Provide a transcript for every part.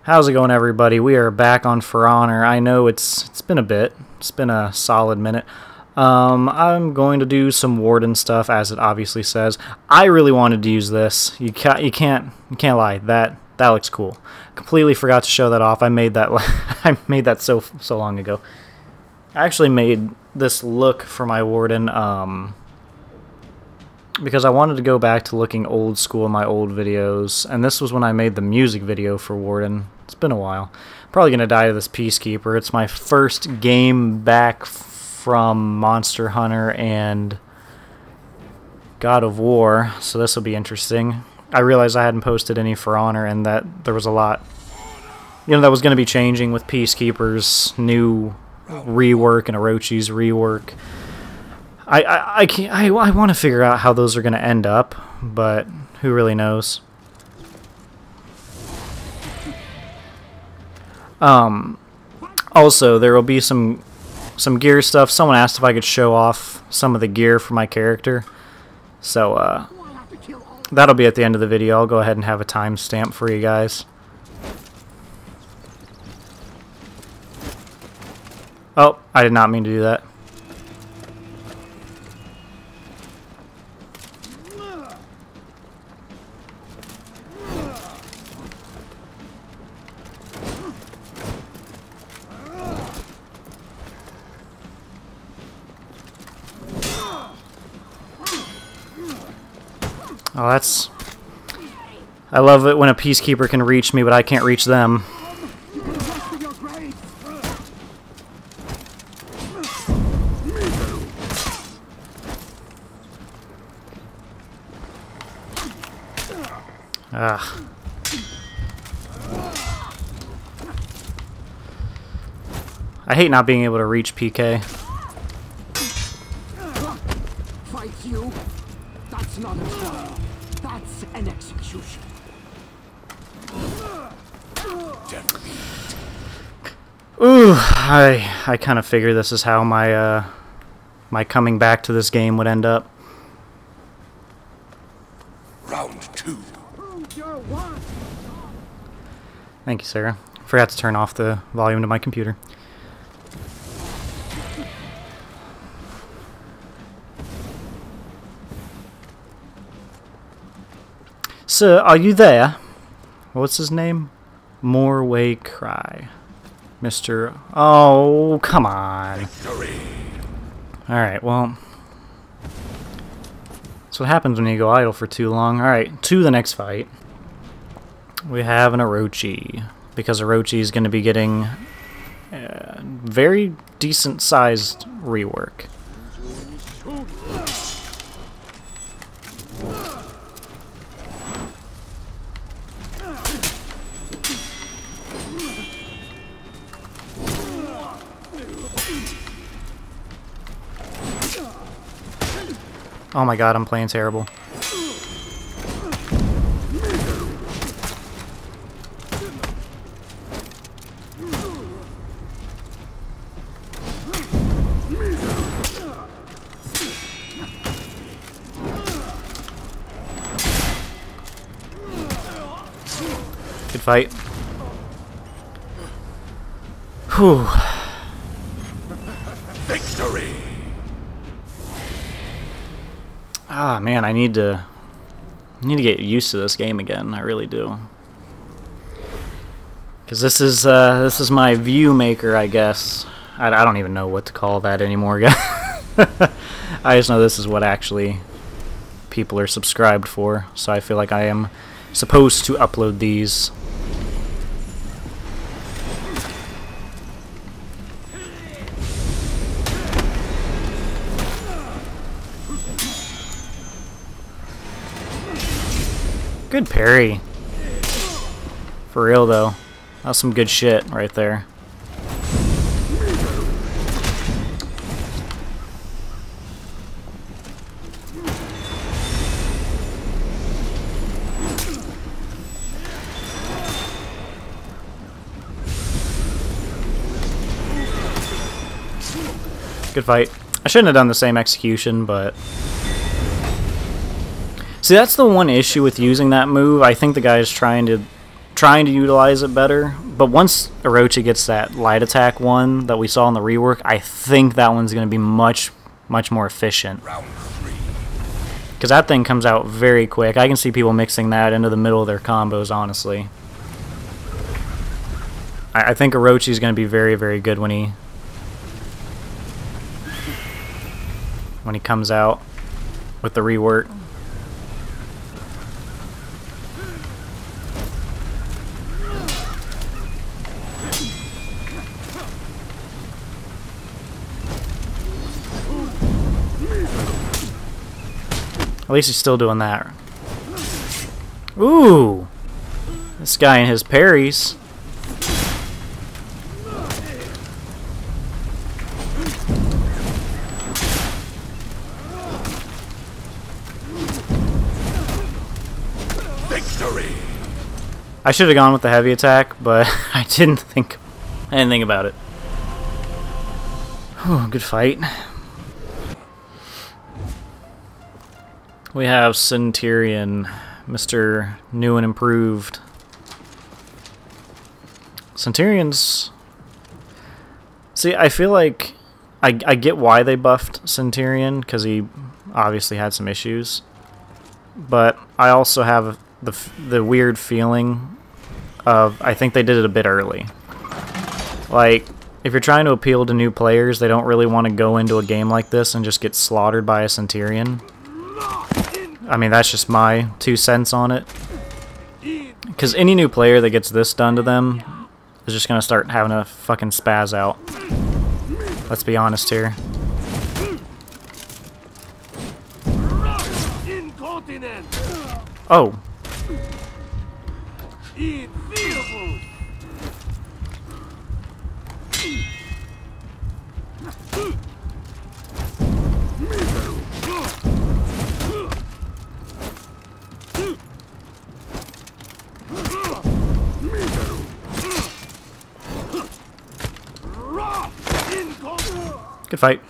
How's it going, everybody? We are back on For Honor. I know it's been a bit. It's been a solid minute. I'm going to do some Warden stuff, as it obviously says. I really wanted to use this. You can't lie. That looks cool. Completely forgot to show that off. I made that I made that so long ago. I actually made this look for my Warden because I wanted to go back to looking old school in my old videos, and this was when I made the music video for Warden. It's been a while. I'm probably gonna die to this Peacekeeper. It's my first game back from Monster Hunter and God of War, so this will be interesting. I realized I hadn't posted any For Honor, and that there was a lot, that was going to be changing with Peacekeeper's new rework and Orochi's rework. I want to figure out how those are going to end up, but who really knows? Also, there will be some gear stuff. Someone asked if I could show off some of the gear for my character, so that'll be at the end of the video. I'll go ahead and have a timestamp for you guys. Oh, I did not mean to do that. Oh, that's... I love it when a Peacekeeper can reach me, but I can't reach them. Ugh. I hate not being able to reach PK. Fight you? That's not a trial. That's an execution. Ooh, I kind of figure this is how my my coming back to this game would end up. Round 2. Thank you, Sarah. Forgot to turn off the volume to my computer. Sir, are you there? What's his name? Morway Cry. Mr. Oh, come on. Alright, well. That's what happens when you go idle for too long. Alright, to the next fight. We have an Orochi. Because Orochi is going to be getting very decent sized rework. Oh my god, I'm playing terrible. Good fight. Whew. Victory. Ah, man, I need to get used to this game again. I really do. Because this is my view maker, I guess. I don't even know what to call that anymore, guys. I just know this is what actually people are subscribed for. So I feel like I am supposed to upload these. Good parry. For real, though. That's some good shit right there. Good fight. I shouldn't have done the same execution, but... See, that's the one issue with using that move. I think the guy is trying trying to utilize it better. But once Orochi gets that light attack one that we saw in the rework, I think that one's going to be much more efficient. Round 3. Because that thing comes out very quick. I can see people mixing that into the middle of their combos, honestly. I think Orochi's going to be very good when he comes out with the rework. At least he's still doing that. Ooh! This guy and his parries. Victory! I should have gone with the heavy attack, but I didn't think about it. Whew, good fight. We have Centurion, Mr. New and Improved. Centurions... See, I feel like I get why they buffed Centurion, because he obviously had some issues. But I also have the weird feeling of, I think they did it a bit early. Like, if you're trying to appeal to new players, they don't really want to go into a game like this and just get slaughtered by a Centurion. I mean, that's just my 2 cents on it. Because any new player that gets this done to them is just going to start having a fucking spaz out. Let's be honest here. Oh. Good fight.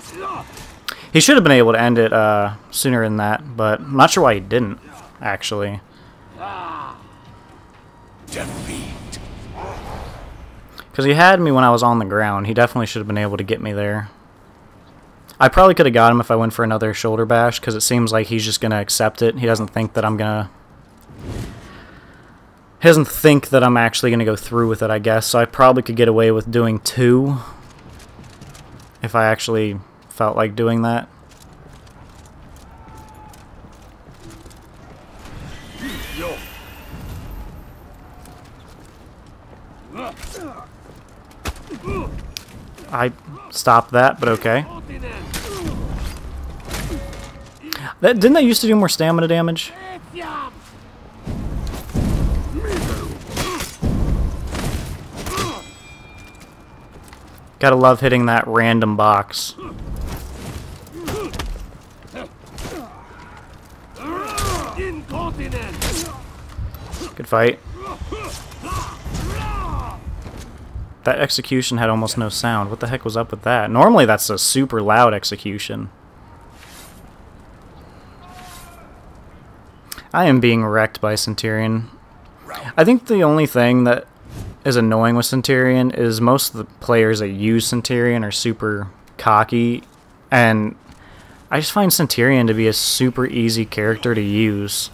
He should have been able to end it sooner than that, but I'm not sure why he didn't, actually. Defeat. Because he had me when I was on the ground. He definitely should have been able to get me there. I probably could have got him if I went for another shoulder bash, because it seems like he's just going to accept it. He doesn't think that I'm going to... He doesn't think that I'm actually going to go through with it, I guess. So I probably could get away with doing 2 if I actually felt like doing that. I stopped that, but okay. Didn't that used to do more stamina damage? Gotta love hitting that random box. Good fight. That execution had almost no sound. What the heck was up with that? Normally that's a super loud execution. I am being wrecked by Centurion. I think the only thing that is annoying with Centurion is most of the players that use Centurion are super cocky, and I just find Centurion to be a super easy character to use.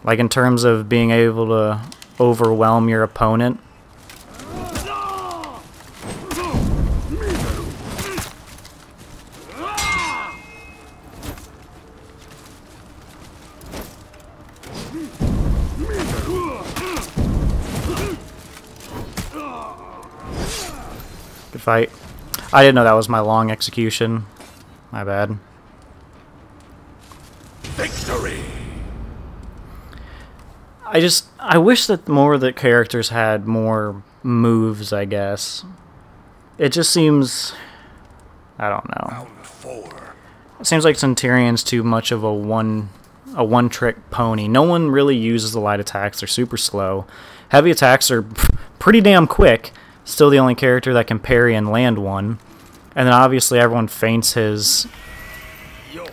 Like in terms of being able to overwhelm your opponent. Good fight. I didn't know that was my long execution. My bad. Victory. I wish that more of the characters had more moves, I guess. It just seems... I don't know. Round 4. It seems like Centurion's too much of a one-trick pony. No one really uses the light attacks. They're super slow. Heavy attacks are pretty damn quick. Still the only character that can parry and land one. And then obviously everyone feints his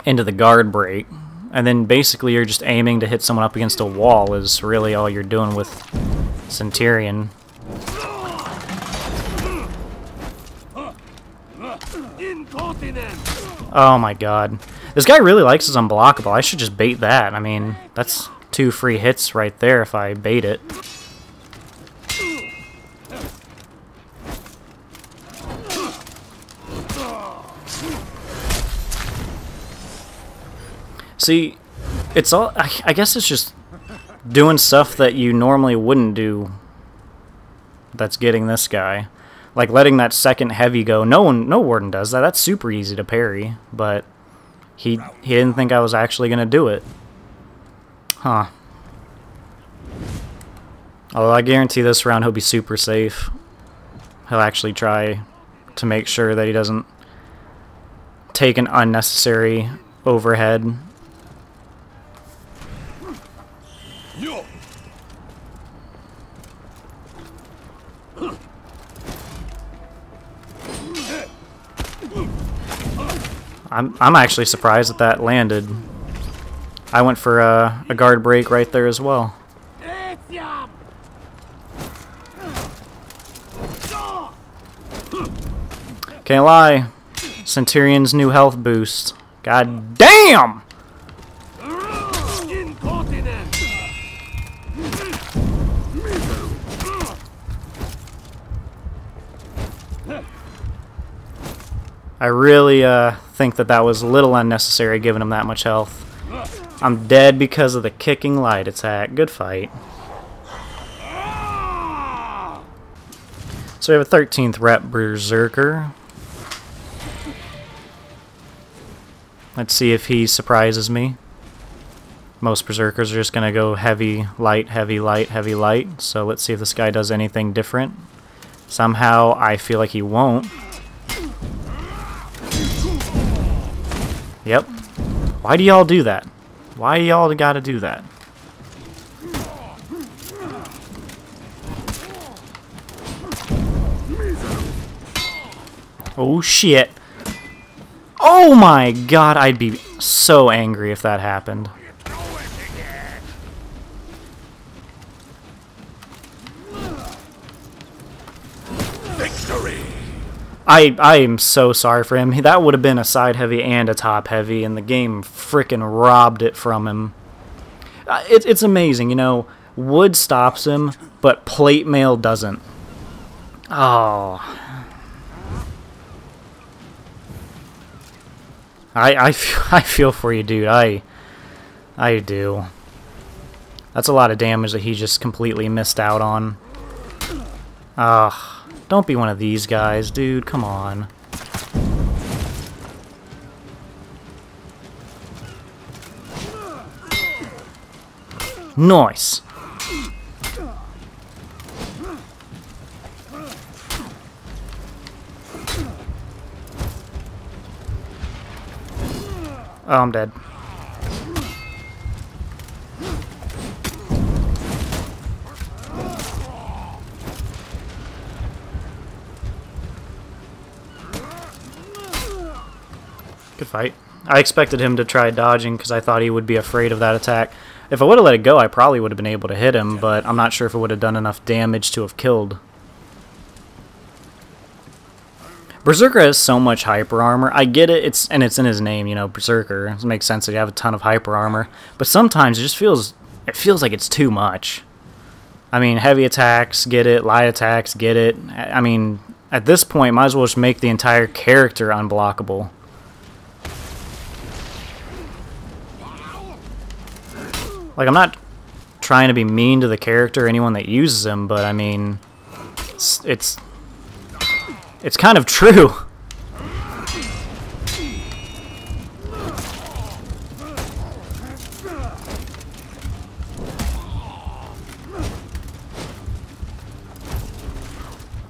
into the guard break. and then basically you're just aiming to hit someone up against a wall is really all you're doing with Centurion. Oh my god. This guy really likes his unblockable. I should just bait that. I mean, that's 2 free hits right there if I bait it. See, it's all, I guess it's just doing stuff that you normally wouldn't do that's getting this guy. Like letting that second heavy go. No warden does that. That's super easy to parry, but he didn't think I was actually going to do it. Huh. Although I guarantee this round he'll be super safe. He'll actually try to make sure that he doesn't take an unnecessary overhead. I'm actually surprised that landed. I went for a guard break right there as well. Can't lie. Centurion's new health boost. God damn! I really think that was a little unnecessary giving him that much health. I'm dead because of the kicking light attack. Good fight. So we have a 13th rep Berserker. Let's see if he surprises me. Most Berserkers are just going to go heavy, light, heavy, light, heavy, light. So let's see if this guy does anything different. Somehow I feel like he won't. Yep. Why do y'all do that? Why y'all gotta do that? Oh shit. Oh my god, I'd be so angry if that happened. Victory! I am so sorry for him. That would have been a side heavy and a top heavy, and the game frickin' robbed it from him. It's amazing, you know. Wood stops him, but plate mail doesn't. Oh. I feel for you, dude. I do. That's a lot of damage that he just completely missed out on. Ugh. Don't be one of these guys, dude. Come on. Nice. Oh, I'm dead. Good fight. I expected him to try dodging because I thought he would be afraid of that attack. If I would have let it go, I probably would have been able to hit him, but I'm not sure if it would have done enough damage to have killed. Berserker has so much hyper armor. I get it, it's in his name, you know, Berserker. It makes sense that you have a ton of hyper armor, but sometimes it just feels like it's too much. I mean, heavy attacks, get it, light attacks, get it. I mean, at this point, might as well just make the entire character unblockable. Like, I'm not trying to be mean to the character or anyone that uses him, but I mean, it's kind of true.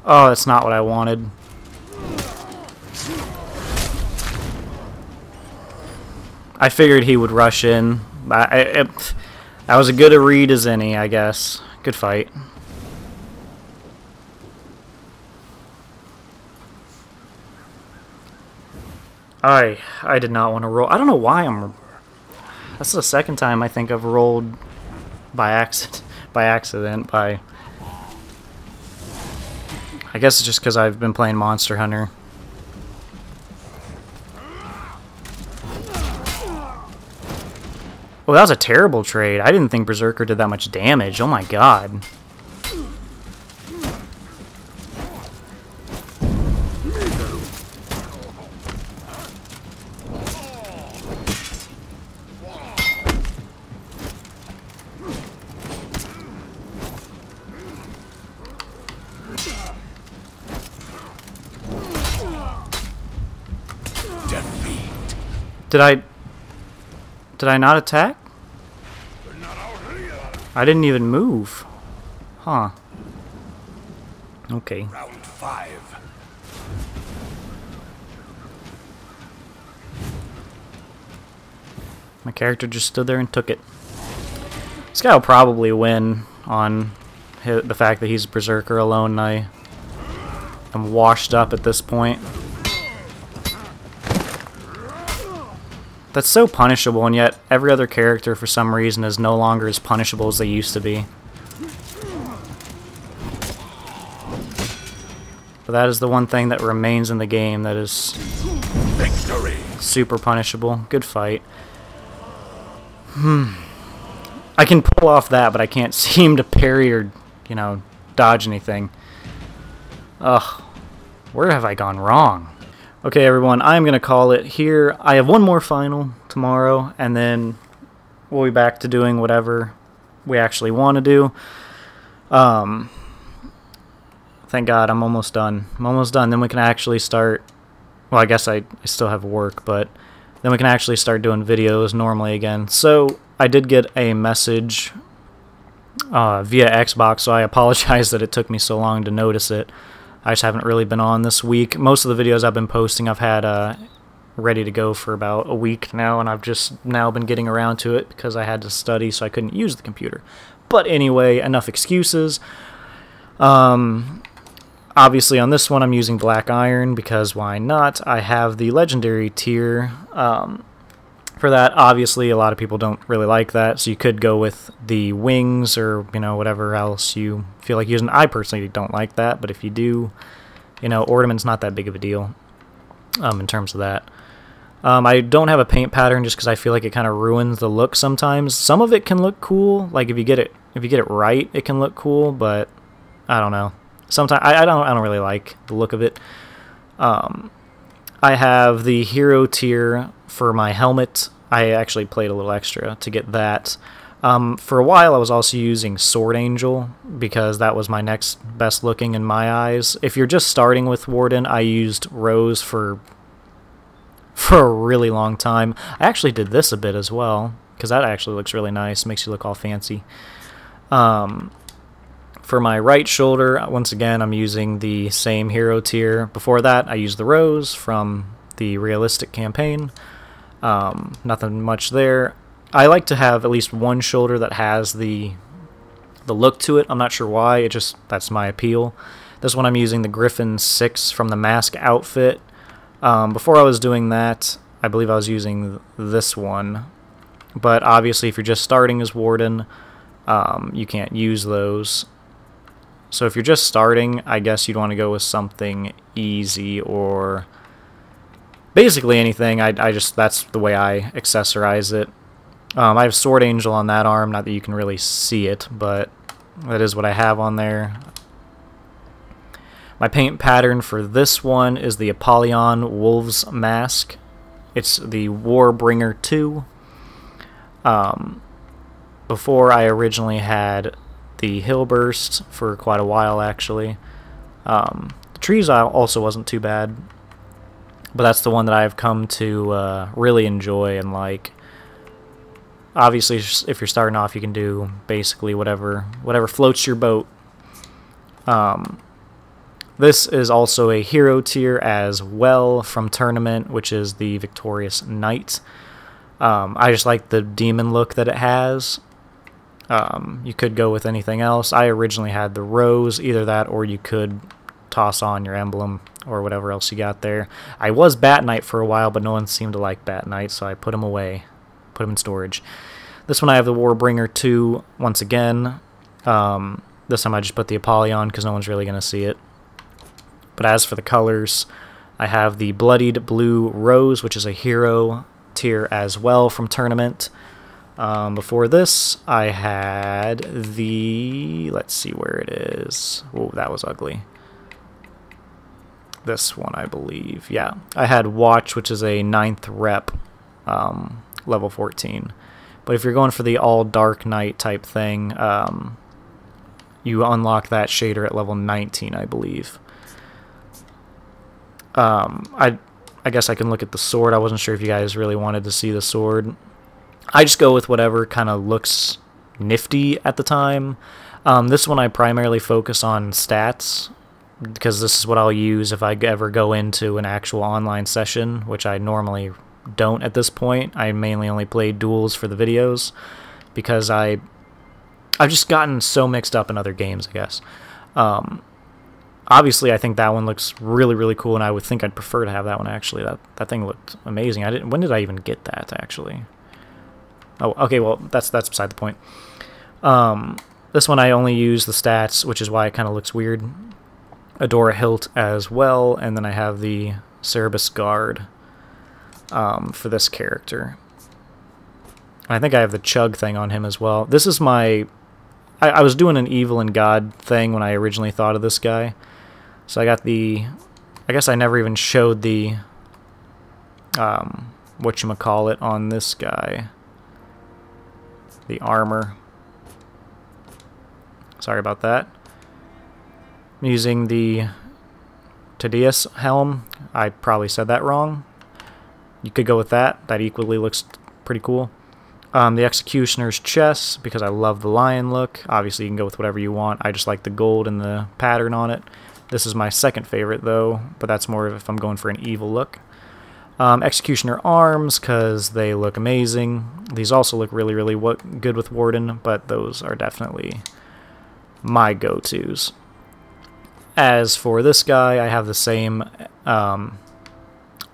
Oh, that's not what I wanted. I figured he would rush in. That was as good a read as any, I guess. Good fight. I did not want to roll. I don't know why That's the second time I think I've rolled by accident. I guess it's just because I've been playing Monster Hunter. Oh, that was a terrible trade. I didn't think Berserker did that much damage. Oh my god. Did I not attack? I didn't even move. Huh. Okay. Round 5. My character just stood there and took it. This guy will probably win on the fact that he's a Berserker alone and I am washed up at this point. That's so punishable, and yet every other character for some reason is no longer as punishable as they used to be. But that is the one thing that remains in the game that is Victory. super punishable. Good fight. I can pull off that, but I can't seem to parry or, you know, dodge anything. Ugh. Where have I gone wrong? Okay, everyone, I'm going to call it here. I have one more final tomorrow, and then we'll be back to doing whatever we actually want to do. Thank God, I'm almost done. I'm almost done. Then we can actually start... Well, I guess I still have work, but then we can actually start doing videos normally again. So, I did get a message via Xbox, so I apologize that it took me so long to notice it. I just haven't really been on this week. Most of the videos I've been posting I've had ready to go for about a week now, and I've just now been getting around to it because I had to study, so I couldn't use the computer. But anyway, enough excuses. Obviously on this one I'm using Black Iron because why not? I have the Legendary tier. For that, obviously a lot of people don't really like that, so you could go with the wings or, you know, whatever else you feel like using. I personally don't like that, but if you do, you know, ornament's not that big of a deal in terms of that. I don't have a paint pattern just because I feel like it kind of ruins the look sometimes. Some of it can look cool, like if you get it right, it can look cool, but I don't know. Sometimes I don't really like the look of it. I have the hero tier for my helmet. I actually played a little extra to get that. For a while I was also using Sword Angel because that was my next best looking in my eyes. If you're just starting with Warden, I used Rose for a really long time. I actually did this a bit as well because that actually looks really nice. Makes you look all fancy. For my right shoulder, once again, I'm using the same hero tier. Before that, I used the Rose from the realistic campaign. Nothing much there. I like to have at least one shoulder that has the look to it. I'm not sure why. That's my appeal. This one I'm using the Griffin 6 from the Mask outfit. Before I was doing that, I believe I was using this one. But obviously, if you're just starting as Warden, you can't use those. So if you're just starting, I guess you'd want to go with something easy or basically anything. That's the way I accessorize it. I have Sword Angel on that arm, not that you can really see it, but that is what I have on there. My paint pattern for this one is the Apollyon Wolves Mask. It's the Warbringer 2. Before I originally had the Hillburst for quite a while, actually. The trees also wasn't too bad, but that's the one that I've come to really enjoy and like. Obviously, if you're starting off, you can do basically whatever floats your boat. This is also a hero tier as well from Tournament, which is the Victorious Knight. I just like the demon look that it has. You could go with anything else. I originally had the Rose, either that or you could toss on your emblem or whatever else you got there. I was Bat Knight for a while, but no one seemed to like Bat Knight, so I put him away. put them in storage. This one I have the Warbringer 2 once again. This time I just put the Apollyon because no one's really going to see it. But as for the colors, I have the Bloodied Blue Rose, which is a hero tier as well from Tournament. Before this, I had the... let's see where it is. Oh, that was ugly. This one, I believe. Yeah, I had Watch, which is a 9th rep, level 14. But if you're going for the all Dark Knight type thing, you unlock that shader at level 19, I believe. I guess I can look at the sword. I wasn't sure if you guys really wanted to see the sword. I just go with whatever kind of looks nifty at the time. This one I primarily focus on stats, because this is what I'll use if I ever go into an actual online session, which I normally don't at this point. I mainly only play duels for the videos, because I've just gotten so mixed up in other games, I guess. Obviously, I think that one looks really, really cool, and I would think I'd prefer to have that one, actually. That thing looked amazing. When did I even get that, actually? Oh, okay, well, that's beside the point. This one I only use the stats, which is why it kind of looks weird. Adora Hilt as well, and then I have the Cerebus Guard for this character. And I think I have the Chug thing on him as well. This is my... I was doing an Evil and God thing when I originally thought of this guy. So I got the... I guess I never even showed the... whatchamacallit on this guy. The armor. Sorry about that. I'm using the Tadeus helm. I probably said that wrong. You could go with that. That equally looks pretty cool. The Executioner's chest, because I love the lion look. Obviously, you can go with whatever you want. I just like the gold and the pattern on it. This is my second favorite, though, but that's more if I'm going for an evil look. Executioner arms, because they look amazing. These also look really, really good with Warden, but those are definitely my go-tos. As for this guy, I have the same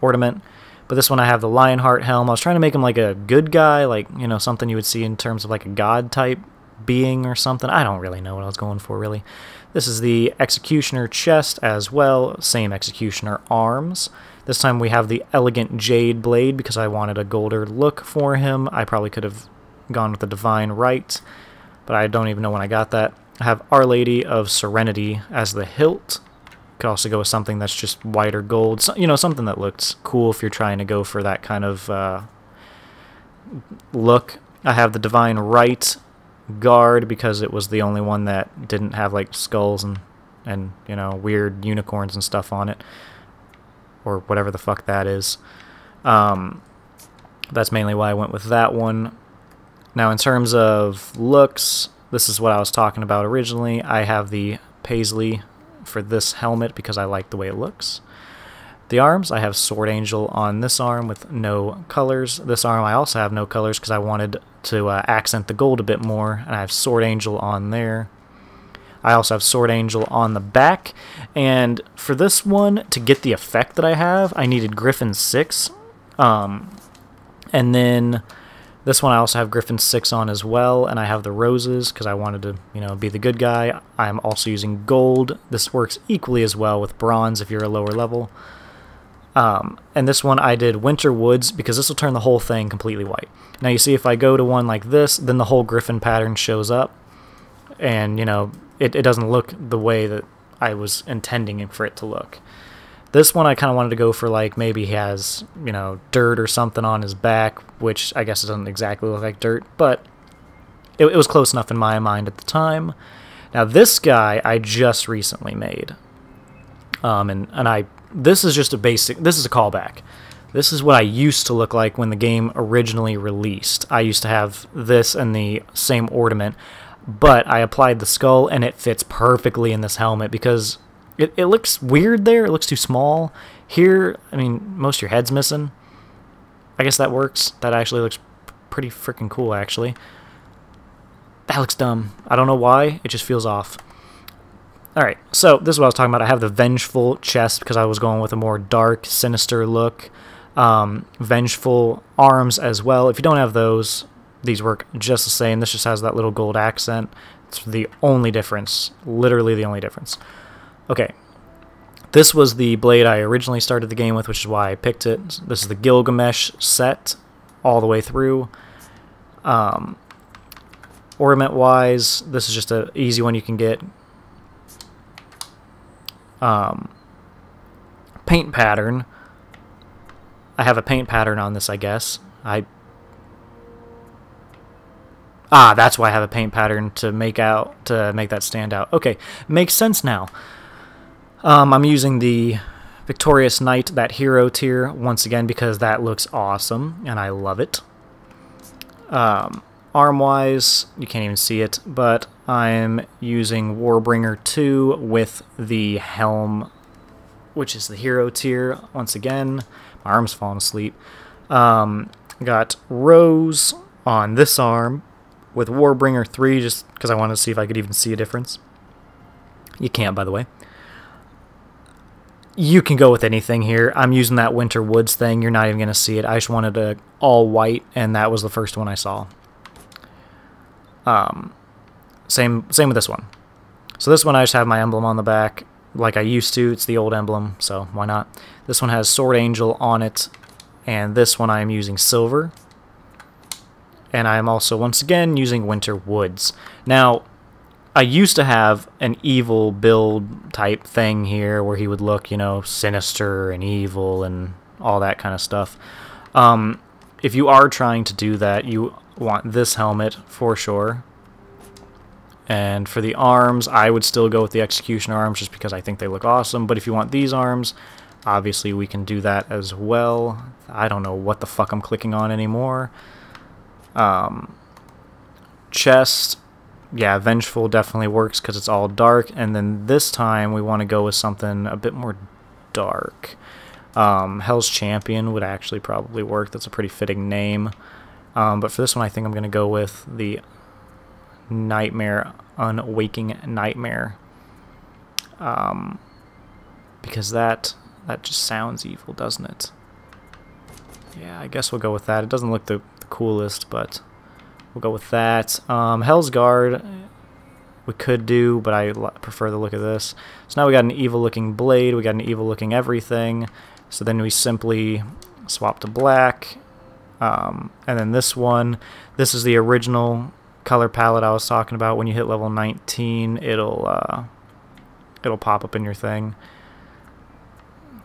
ornament, but this one I have the Lionheart helm. I was trying to make him like a good guy, like, you know, something you would see in terms of like a god type being or something. I don't really know what I was going for, really. This is the Executioner chest as well, same Executioner arms. This time we have the Elegant Jade Blade because I wanted a golder look for him. I probably could have gone with the Divine Right, but I don't even know when I got that. I have Our Lady of Serenity as the hilt. Could also go with something that's just white or gold. So, you know, something that looks cool if you're trying to go for that kind of look. I have the Divine Right guard because it was the only one that didn't have like skulls and you know, weird unicorns and stuff on it, or whatever the fuck that is. That's mainly why I went with that one. Now in terms of looks, this is what I was talking about originally. I have the Paisley for this helmet because I like the way it looks. The arms, I have Sword Angel on this arm with no colors. This arm I also have no colors because I wanted to accent the gold a bit more, and I have Sword Angel on there. I also have Sword Angel on the back, and for this one, to get the effect that I have, I needed Griffin 6, and then this one I also have Griffin 6 on as well, and I have the roses because I wanted to, you know, be the good guy. I'm also using gold. This works equally as well with bronze if you're a lower level. And this one I did Winter Woods because this will turn the whole thing completely white. Now you see if I go to one like this, then the whole Griffin pattern shows up, and you know, it doesn't look the way that I was intending for it to look. This one I kind of wanted to go for like maybe he has, you know, dirt or something on his back, which I guess it doesn't exactly look like dirt, but it was close enough in my mind at the time. Now this guy I just recently made, this is just a basic, this is a callback. This is what I used to look like when the game originally released. I used to have this and the same ornament, but I applied the skull and it fits perfectly in this helmet because it looks weird there. It looks too small. Here, I mean, most of your head's missing. I guess that works. That actually looks pretty freaking cool, actually. That looks dumb. I don't know why. It just feels off. Alright, so this is what I was talking about. I have the Vengeful chest because I was going with a more dark, sinister look. Vengeful arms as well. If you don't have those, these work just the same. This just has that little gold accent. It's the only difference. Literally the only difference. Okay. This was the blade I originally started the game with, which is why I picked it. This is the Gilgamesh set all the way through. Ornament-wise, this is just an easy one you can get. Paint pattern. I have a paint pattern on this, I guess. That's why I have a paint pattern to make that stand out. Okay, makes sense now. I'm using the Victorious Knight, that hero tier, once again because that looks awesome and I love it. Arm-wise, you can't even see it, but I'm using Warbringer 2 with the helm, which is the hero tier, once again. My arm's falling asleep. Got Rose on this arm with Warbringer 3, just because I wanted to see if I could even see a difference. You can't, by the way. You can go with anything here. I'm using that Winter Woods thing. You're not even going to see it. I just wanted a all white, and that was the first one I saw. Same with this one. So this one I just have my emblem on the back like I used to. It's the old emblem, so why not? This one has Sword Angel on it, and this one I am using silver. And I am also, once again, using Winter Woods. Now, I used to have an evil build type thing here where he would look, you know, sinister and evil and all that kind of stuff. If you are trying to do that, you want this helmet for sure. And for the arms, I would still go with the Executioner arms just because I think they look awesome. But if you want these arms, obviously we can do that as well. I don't know what the fuck I'm clicking on anymore. Chest, yeah, Vengeful definitely works because it's all dark. And then this time we want to go with something a bit more dark. Hell's Champion would actually probably work. That's a pretty fitting name. But for this one, I think I'm going to go with the Nightmare, Unwaking Nightmare. Because that just sounds evil, doesn't it? Yeah, I guess we'll go with that. It doesn't look the coolest, but we'll go with that. Hell's Guard we could do, but I prefer the look of this. So now we got an evil-looking blade. We got an evil-looking everything. So then we simply swap to black. And then this one, this is the original color palette I was talking about. When you hit level 19, it'll pop up in your thing.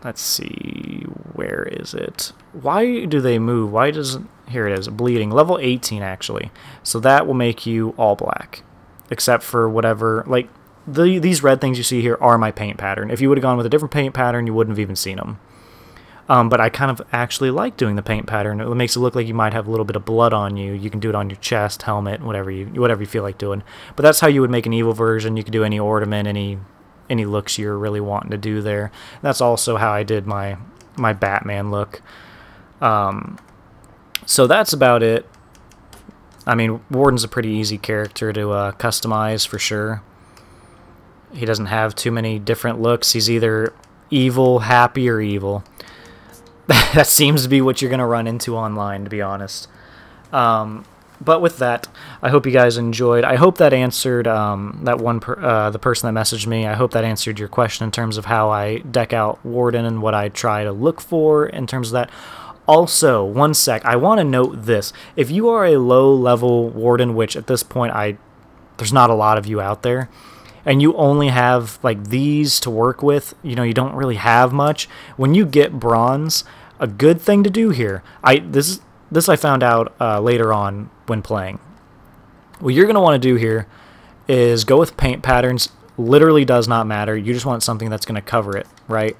Let's see, where is it? Why do they move? Why does here it is, bleeding, level 18 actually. So that will make you all black, except for whatever, like these red things you see here are my paint pattern. If you would have gone with a different paint pattern, you wouldn't have even seen them. But I kind of actually like doing the paint pattern. It makes it look like you might have a little bit of blood on you. You can do it on your chest, helmet, whatever you feel like doing. But that's how you would make an evil version. You could do any ornament, any looks you're really wanting to do there. That's also how I did my Batman look. So that's about it. I mean, Warden's a pretty easy character to customize for sure. He doesn't have too many different looks. He's either evil, happy, or evil. That seems to be what you're going to run into online, to be honest. But with that, I hope you guys enjoyed. I hope that answered the person that messaged me. I hope that answered your question in terms of how I deck out Warden and what I try to look for in terms of that. Also, one sec, I want to note this. If you are a low-level Warden, which at this point there's not a lot of you out there, and you only have like these to work with, you know, you don't really have much. When you get bronze, a good thing to do here, this I found out later on when playing. What you're going to want to do here is go with paint patterns. Literally does not matter. You just want something that's going to cover it, right?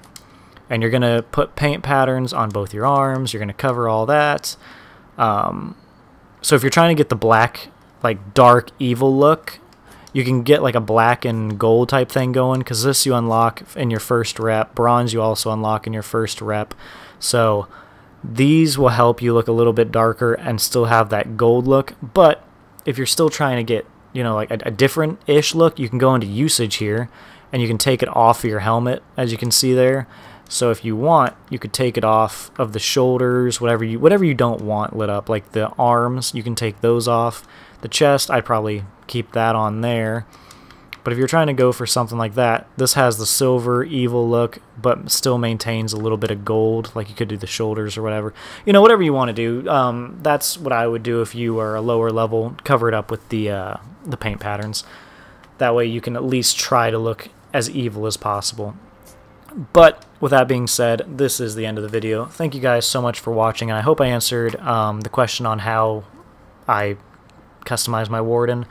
And you're going to put paint patterns on both your arms. You're going to cover all that. So if you're trying to get the black, like dark evil look, you can get like a black and gold type thing going, because this you unlock in your first rep. Bronze you also unlock in your first rep. So these will help you look a little bit darker and still have that gold look. But if you're still trying to get, you know, like a different-ish look, you can go into usage here, and you can take it off of your helmet, as you can see there. So if you want, you could take it off of the shoulders, whatever you don't want lit up, like the arms, you can take those off. The chest, I'd probably keep that on there. But if you're trying to go for something like that, this has the silver evil look, but still maintains a little bit of gold, like you could do the shoulders or whatever. You know, whatever you want to do. That's what I would do if you are a lower level. Cover it up with the paint patterns. That way you can at least try to look as evil as possible. But with that being said, this is the end of the video. Thank you guys so much for watching, and I hope I answered the question on how I customize my Warden.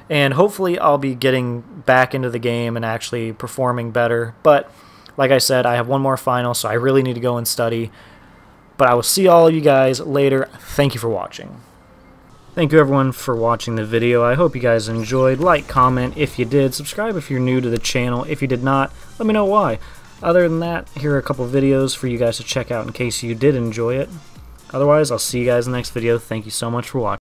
And hopefully I'll be getting back into the game and actually performing better. But like I said, I have one more final, so I really need to go and study. But I will see all of you guys later. Thank you for watching. Thank you everyone for watching the video. I hope you guys enjoyed. Like, comment if you did. Subscribe if you're new to the channel. If you did not, let me know why. Other than that, here are a couple videos for you guys to check out in case you did enjoy it. Otherwise, I'll see you guys in the next video. Thank you so much for watching.